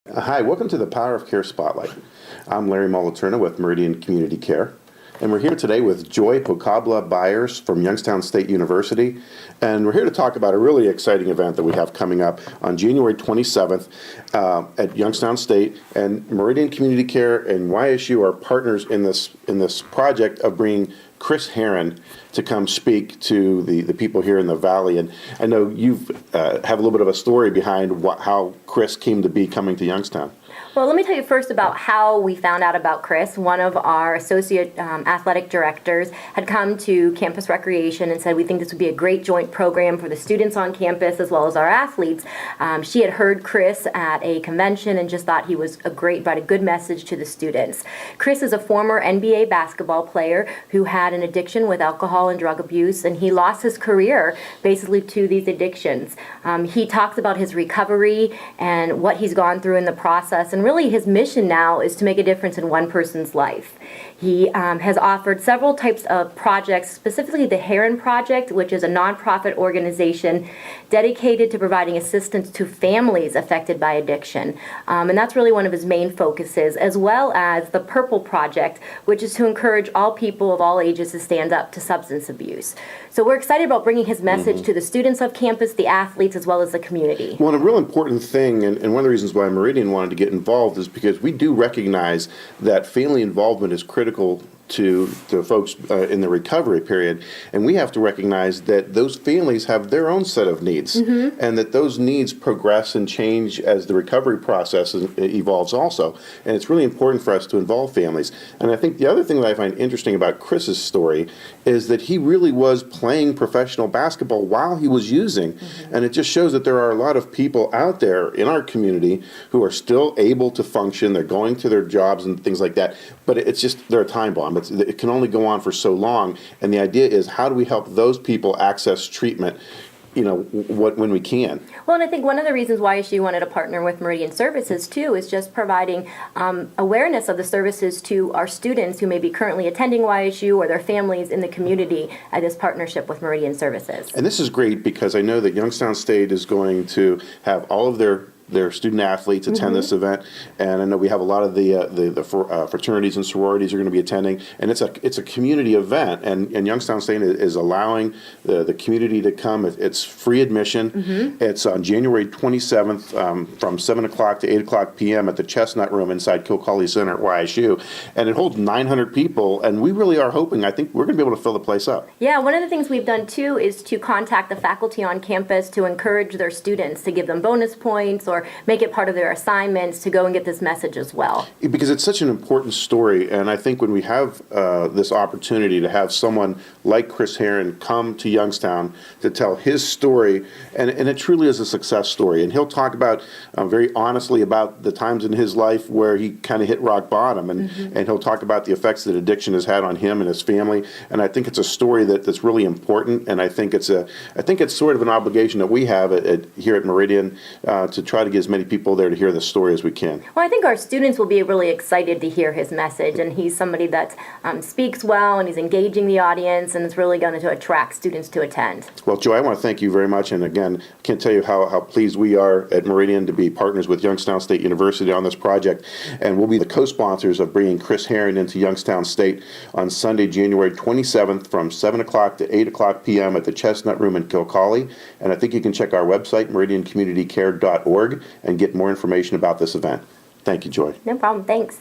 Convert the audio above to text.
Hi, welcome to the Power of Care Spotlight. I'm Larry Moliturna with Meridian Community Care, and we're here today with Joy Pocabla Byers from Youngstown State University, and we're here to talk about a really exciting event that we have coming up on January 27th at Youngstown State, and Meridian Community Care and YSU are partners in this project of bringing Chris Herren to come speak to the people here in the Valley. And I know you have a little bit of a story behind how Chris came to be coming to Youngstown. Well, let me tell you first about how we found out about Chris. One of our associate athletic directors had come to campus recreation and said, we think this would be a great joint program for the students on campus as well as our athletes. She had heard Chris at a convention and just thought he was brought a good message to the students. Chris is a former NBA basketball player who had an addiction with alcohol and drug abuse, and he lost his career basically to these addictions. He talks about his recovery and what he's gone through in the process, and really his mission now is to make a difference in one person's life. He has offered several types of projects, specifically the Herren Project, which is a nonprofit organization dedicated to providing assistance to families affected by addiction. And that's really one of his main focuses, as well as the Purple Project, which is to encourage all people of all ages to stand up to substance abuse. So we're excited about bringing his message to the students of campus, the athletes, as well as the community. Well, and a real important thing, and one of the reasons why Meridian wanted to get involved is because we do recognize that family involvement is critical to folks in the recovery period, and we have to recognize that those families have their own set of needs, and that those needs progress and change as the recovery process evolves also, and it's really important for us to involve families. And I think the other thing that I find interesting about Chris's story is that he really was playing professional basketball while he was using, and it just shows that there are a lot of people out there in our community who are still able to function. They're going to their jobs and things like that, but it's just, they're a time bomb. It can only go on for so long, and the idea is, how do we help those people access treatment, when we can? Well, and I think one of the reasons why she wanted to partner with Meridian Services, too, is just providing awareness of the services to our students who may be currently attending YSU or their families in the community at this partnership with Meridian Services. And this is great because I know that Youngstown State is going to have all of their student athletes attend this event, and I know we have a lot of the fraternities and sororities are going to be attending, and it's a community event, and Youngstown State is allowing the community to come. It's free admission. It's on January 27th from 7 o'clock to 8 o'clock p.m. at the Chestnut Room inside Kilcawley Center at YSU, and it holds 900 people, and we really are hoping, I think we're going to be able to fill the place up. Yeah, one of the things we've done too is to contact the faculty on campus to encourage their students, to give them bonus points or make it part of their assignments to go and get this message as well. Because it's such an important story, and I think when we have this opportunity to have someone like Chris Herren come to Youngstown to tell his story, and it truly is a success story, and he'll talk about very honestly about the times in his life where he kind of hit rock bottom, and he'll talk about the effects that addiction has had on him and his family, and I think it's a story that's really important, and I think it's sort of an obligation that we have here at Meridian to try to get as many people there to hear the story as we can. Well, I think our students will be really excited to hear his message, and he's somebody that speaks well, and he's engaging the audience, and it's really going to attract students to attend. Well, Joy, I want to thank you very much, and again, I can't tell you how pleased we are at Meridian to be partners with Youngstown State University on this project, and we'll be the co-sponsors of bringing Chris Herren into Youngstown State on Sunday, January 27th from 7 o'clock to 8 o'clock p.m. at the Chestnut Room in Kilcawley, and I think you can check our website, meridiancommunitycare.org, and get more information about this event. Thank you, Joy. No problem. Thanks.